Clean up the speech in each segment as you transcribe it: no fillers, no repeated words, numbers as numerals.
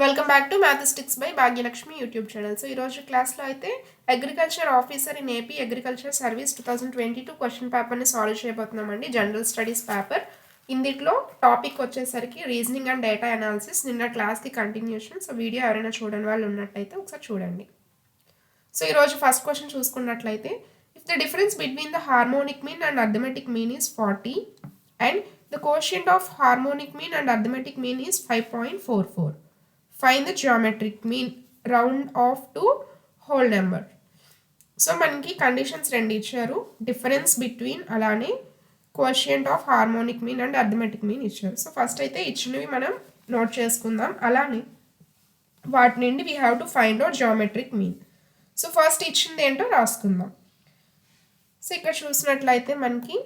Welcome back to mathematics by Bhagyalakshmi YouTube channel. So ఈరోజు క్లాస్లో అయితే agriculture officer in AP agriculture service 2022 question పేపర్ని solve చేయబోతున్నామండి. General studies paper. ఇందులో topic వచ్చేసరికి రీజనింగ్ అండ్ డేటా అనాలిసిస్. నిన్న క్లాస్కి కంటిన్యూషన్. సో వీడియో ఎవరైనా చూడని వాళ్ళు ఉన్నట్టయితే ఒకసారి చూడండి. సో ఈరోజు ఫస్ట్ క్వశ్చన్ చూసుకున్నట్లయితే, if the difference between the harmonic mean and arithmetic mean is 40 and the quotient of harmonic mean and arithmetic mean is 5.44. Fine the geometric mean round off to whole number. So మనకి conditions రెండు ఇచ్చారు, difference between అలానే quotient of harmonic mean and arithmetic mean ఇచ్చారు. So first అయితే ఇచ్చినవి మనం note చేసుకుందాం, అలానే వాటి నుండి we have to find out geometric mean. So first ఇచ్చింది ఏంటో రాసుకుందాం. సో ఇక్కడ చూసినట్లయితే మనకి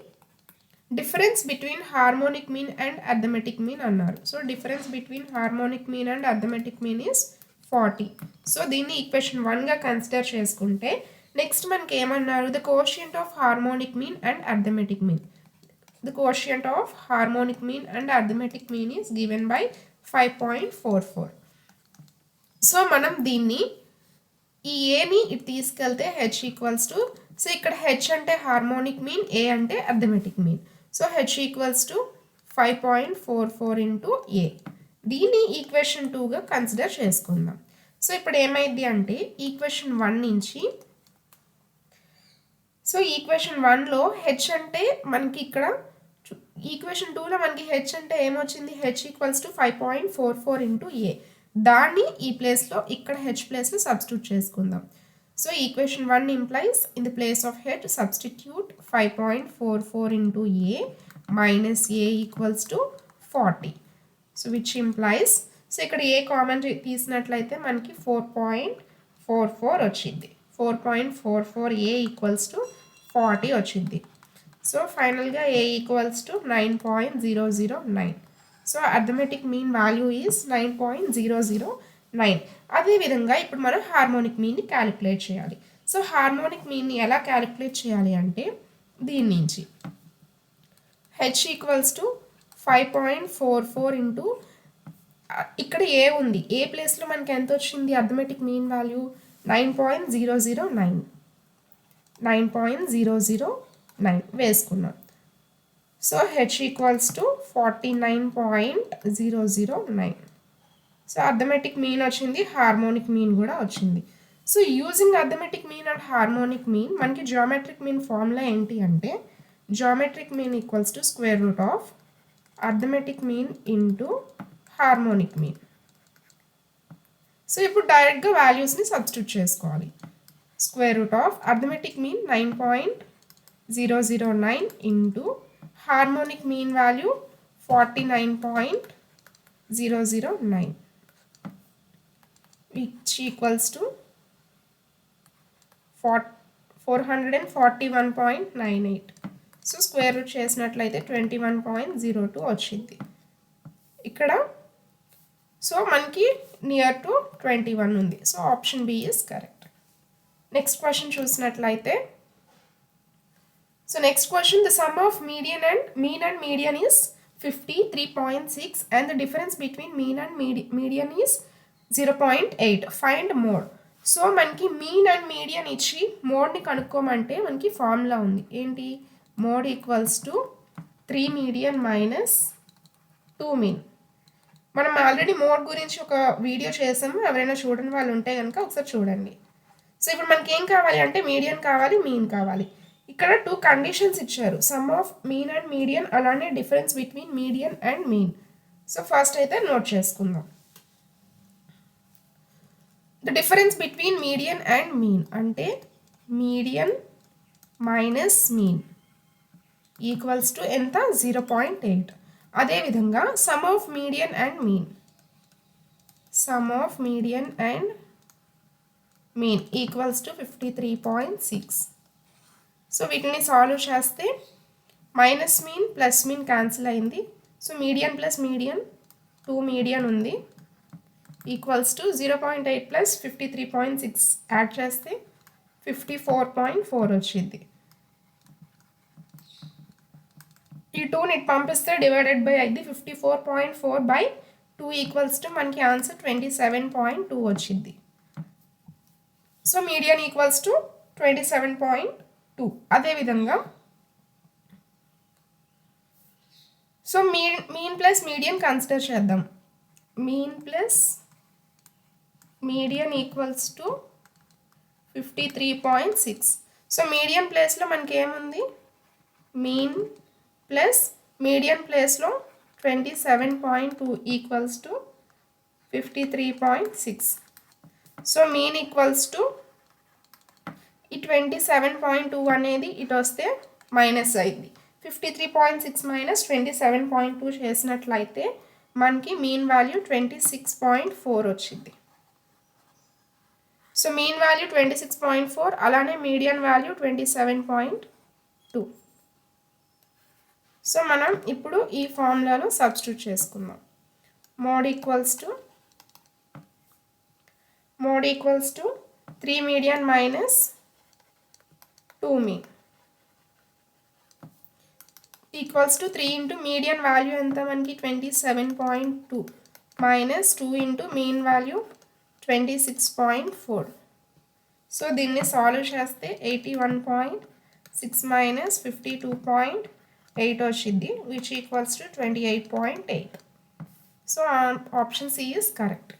difference between harmonic mean and arithmetic mean అన్నారు. So difference between harmonic mean and arithmetic mean is 40. So దీన్ని ఈక్వేషన్ 1గా కన్సిడర్ చేసుకుంటే నెక్స్ట్ మనకి ఏమన్నారు, the quotient of harmonic mean and arithmetic mean. The quotient of harmonic mean and arithmetic mean is given by 5.44. So మనం దీన్ని ఈ ఏని ఇటు తీసుకెళ్తే హెచ్ ఈక్వల్స్ టు, సో ఇక్కడ హెచ్ అంటే హార్మోనిక్ మీన్, ఏ అంటే arithmetic mean. So H equals to 5.44 into A. దీన్ని ఈక్వేషన్ 2గా కన్సిడర్ చేసుకుందాం. సో ఇప్పుడు ఏమైంది అంటే ఈక్వేషన్ 1 నుంచి, సో ఈక్వేషన్ 1లో హెచ్ అంటే మనకి ఇక్కడ ఈక్వేషన్ 2లో మనకి హెచ్ అంటే ఏమొచ్చింది, హెచ్ ఈక్వల్స్ టు 5.44 ఇంటూ ఏ. దాన్ని ఈ ప్లేస్లో ఇక్కడ హెచ్ ప్లేస్లో సబ్స్టిట్యూట్ చేసుకుందాం. So equation 1 implies in the place of h substitute 5.44 into a minus a equals to 40. So which implies, so ఇక్కడ ఏ కామన్ తీసినట్లయితే మనకి 4.44 వచ్చింది. 4.44 a ఈక్వల్స్ టు 40 వచ్చింది. సో ఫైనల్గా A equals to 9.009. So arithmetic mean value is 9.009. అదేవిధంగా ఇప్పుడు మనం harmonic మీన్ని calculate చేయాలి. సో హార్మోనిక్ మీన్ని ఎలా క్యాలిక్యులేట్ చేయాలి అంటే దీని నుంచి హెచ్ ఈక్వల్స్ టు 5.44 ఇంటూ ఇక్కడ ఏ ఉంది, ఏ ప్లేస్లో మనకి ఎంత వచ్చింది అర్థమెటిక్ మీన్ వాల్యూ 9.009. 9.009 వేసుకున్నాం. So H equals to 49.009. So arithmetic mean వచ్చింది, హార్మోనిక్ మీన్ కూడా వచ్చింది. So using arithmetic mean and harmonic mean మనకి జియోమెట్రిక్ మీన్ ఫార్ములా ఏంటి అంటే, geometric mean equals to square root of arithmetic mean into harmonic mean. So ఇప్పుడు డైరెక్ట్గా వాల్యూస్ని substitute చేసుకోవాలి. Square root of arithmetic mean 9.009 into harmonic mean value 49.009, which equals to 441.98. So square root చేసినట్లయితే 21.02 వచ్చింది ఇక్కడ. So మనకి నియర్ టు 21 ఉంది. So option B is correct. Next question చూసినట్లయితే, so next question, the sum of mean and median is 53.6 and the difference between mean and median is 0.8. Find mode. So మనకి mean and median ఇచ్చి మోడ్ని కనుక్కోమంటే మనకి formula ఉంది ఏంటి, mode equals to 3 median minus 2 mean. మనం already mode గురించి ఒక video చేసాము, ఎవరైనా చూడని వాళ్ళు ఉంటే కనుక ఒకసారి చూడండి. సో ఇప్పుడు మనకి ఏం కావాలి అంటే మీడియన్ కావాలి, మీన్ కావాలి. ఇక్కడ 2 కండిషన్స్ ఇచ్చారు, sum of mean and median, అలానే difference between median and mean. So first అయితే నోట్ చేసుకుందాం. The difference between median and mean అంటే median minus mean equals to ఎంత, 0.8. అదేవిధంగా sum of median and mean, sum of median and mean equals to 53.6. So వీటిని solve చేస్తే minus mean plus mean cancel అయింది. So median plus median 2 median ఉంది, equals to 0.8 plus 53.6 add చేస్తే 54.4 వచ్చింది. ఈ 2ని పంపిస్తే డివైడెడ్ బై అయింది 54.4 by 2 ఈక్వల్స్ టు మనకి ఆన్సర్ 27.2 వచ్చింది. So median equals to 27.2. అదేవిధంగా so mean plus median consider చేద్దాం. Mean plus median equals to 53.6. So median ప్లేస్లో మనకి ఏముంది, మీన్ ప్లస్ మీడియన్ ప్లేస్లో 27.2 equals to 53.6. So mean equals to ఈ 27.2 అనేది ఇటు వస్తే మైనస్ అయింది. 53.6 మైనస్ 27.2 చేసినట్లయితే మనకి మీన్ వాల్యూ 26.4 వచ్చింది. సో మీన్ వాల్యూ 26.4, అలానే మీడియన్ వాల్యూ 27.2. సో మనం ఇప్పుడు ఈ ఫార్ములాలో సబ్స్టిట్యూట్ చేసుకుందాం. Mode equals to 3 median minus 2 mean equals to 3 into median value ఎంత మనకి 27.2 minus 2 into mean value 26.4. So దీన్ని సాల్వ్ చేస్తే 81.6 మైనస్ 52.8 వచ్చింది, which equals to 28.8. So option C is correct.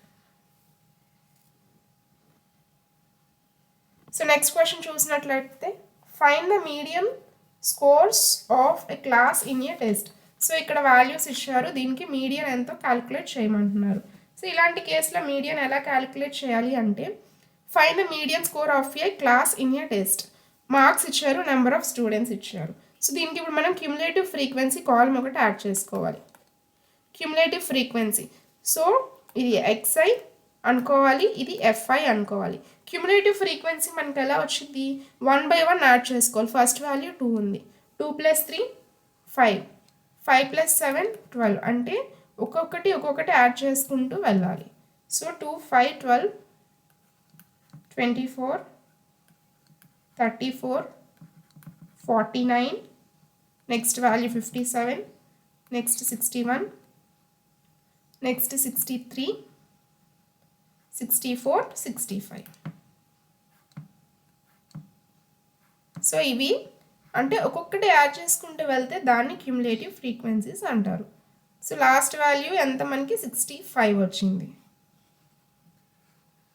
So next question చూసినట్లయితే find the medium scores of a class in a test. So ఇక్కడ values ఇచ్చారు, దీనికి median ఎంతో calculate చేయమంటున్నారు. So ఇలాంటి కేసులో మీడియన్ ఎలా క్యాలిక్యులేట్ చేయాలి అంటే find the median score of A class in a test. Marks ఇచ్చారు, నెంబర్ ఆఫ్ స్టూడెంట్స్ ఇచ్చారు. సో దీనికి ఇప్పుడు మనం క్యుములేటివ్ ఫ్రీక్వెన్సీ కాలమ్ ఒకటి యాడ్ చేసుకోవాలి. క్యుములేటివ్ ఫ్రీక్వెన్సీ, సో ఇది xi అనుకోవాలి, ఇది fi అనుకోవాలి. క్యుములేటివ్ ఫ్రీక్వెన్సీ మనకి ఎలా వచ్చింది, 1 by 1 యాడ్ చేసుకోవాలి. ఫస్ట్ వాల్యూ 2 ఉంది, 2 + 3 5, 5 + 7 12, అంటే ఒక్కొక్కటి యాడ్ చేసుకుంటూ వెళ్ళాలి. So 2 5 12 24 34 49, next value 57, next 61, next 63 64 65. So ఇవి అంటే ఒక్కొక్కటి యాడ్ చేసుకుంటూ వెళ్తే దాన్ని క్యుములేటివ్ ఫ్రీక్వెన్సీస్ అంటారు. సో లాస్ట్ వాల్యూ ఎంత మనకి 65 వచ్చింది.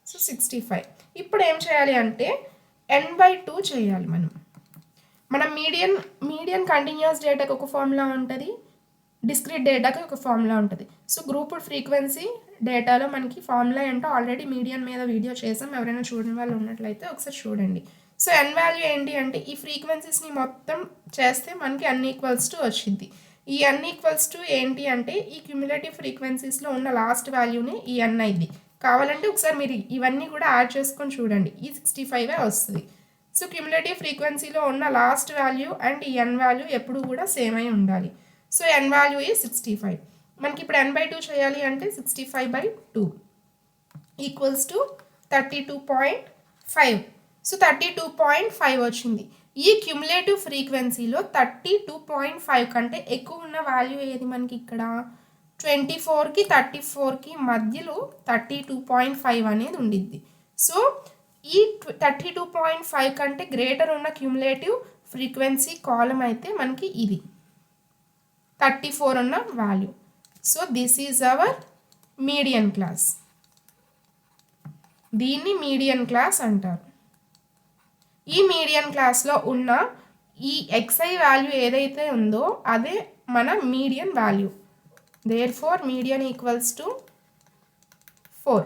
సో 65. ఇప్పుడు ఏం చేయాలి అంటే n/2 చేయాలి. మనం మీడియన్ కంటిన్యూస్ డేటాకి ఒక ఫార్ములా ఉంటుంది, డిస్క్రీట్ డేటాకి ఒక ఫార్ములా ఉంటుంది. సో గ్రూప్డ్ ఫ్రీక్వెన్సీ డేటాలో మనకి ఫార్ములా ఏంటో ఆల్రెడీ మీడియన్ మీద వీడియో చేసాం, ఎవరైనా చూడని వాళ్ళు ఉన్నట్లయితే ఒకసారి చూడండి. సో n వాల్యూ ఏంటి అంటే ఈ ఫ్రీక్వెన్సీస్ని మొత్తం చేస్తే మనకి n ఈక్వల్స్ టు వచ్చింది. ఈ n ఈక్వల్స్ టు ఏంటి అంటే ఈ క్యుములేటివ్ ఫ్రీక్వెన్సీస్లో ఉన్న లాస్ట్ వాల్యూనే ఈ n అయింది. కావాలంటే ఒకసారి మీరు ఇవన్నీ కూడా యాడ్ చేసుకొని చూడండి, ఈ 65 వస్తుంది. సో క్యుములేటివ్ ఫ్రీక్వెన్సీలో ఉన్న లాస్ట్ వాల్యూ అండ్ ఈ n వాల్యూ ఎప్పుడు కూడా సేమ్ అయి ఉండాలి. సో n వాల్యూ ఈ 65. మనకి ఇప్పుడు n/2 చేయాలి అంటే 65/2 ఈక్వల్స్ టు 32.5. సో 32.5 వచ్చింది. ఈ క్యుములేటివ్ ఫ్రీక్వెన్సీలో 32.5 కంటే ఎక్కువ ఉన్న వాల్యూ ఏది మనకి ఇక్కడ 24కి 34కి మధ్యలో 32.5 అనేది ఉండిద్ది. సో ఈ 32.5 కంటే గ్రేటర్ ఉన్న క్యుములేటివ్ ఫ్రీక్వెన్సీ కాలం అయితే మనకి ఇది 34 ఉన్న value. So this is our median class. దీన్ని మీడియన్ క్లాస్ అంటారు. ఈ మీడియన్ క్లాస్లో ఉన్న ఈ xi వాల్యూ ఏదైతే ఉందో అదే మన median value. Therefore median equals to 4.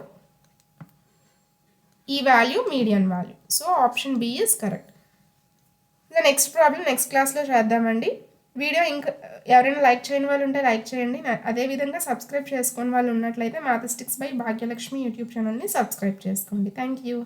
ఈ value median value. So option B is correct. Next problem నెక్స్ట్ క్లాస్లో చేద్దామండి. వీడియో ఇంకా ఎవరైనా లైక్ చేయని వాళ్ళు ఉంటే లైక్ చేయండి. అదేవిధంగా సబ్స్క్రైబ్ చేసుకుని వాళ్ళు ఉన్నట్లయితే మ్యాథమెటిక్స్ బై భాగ్యలక్ష్మి యూట్యూబ్ ఛానల్ని సబ్స్క్రైబ్ చేసుకోండి. Thank you.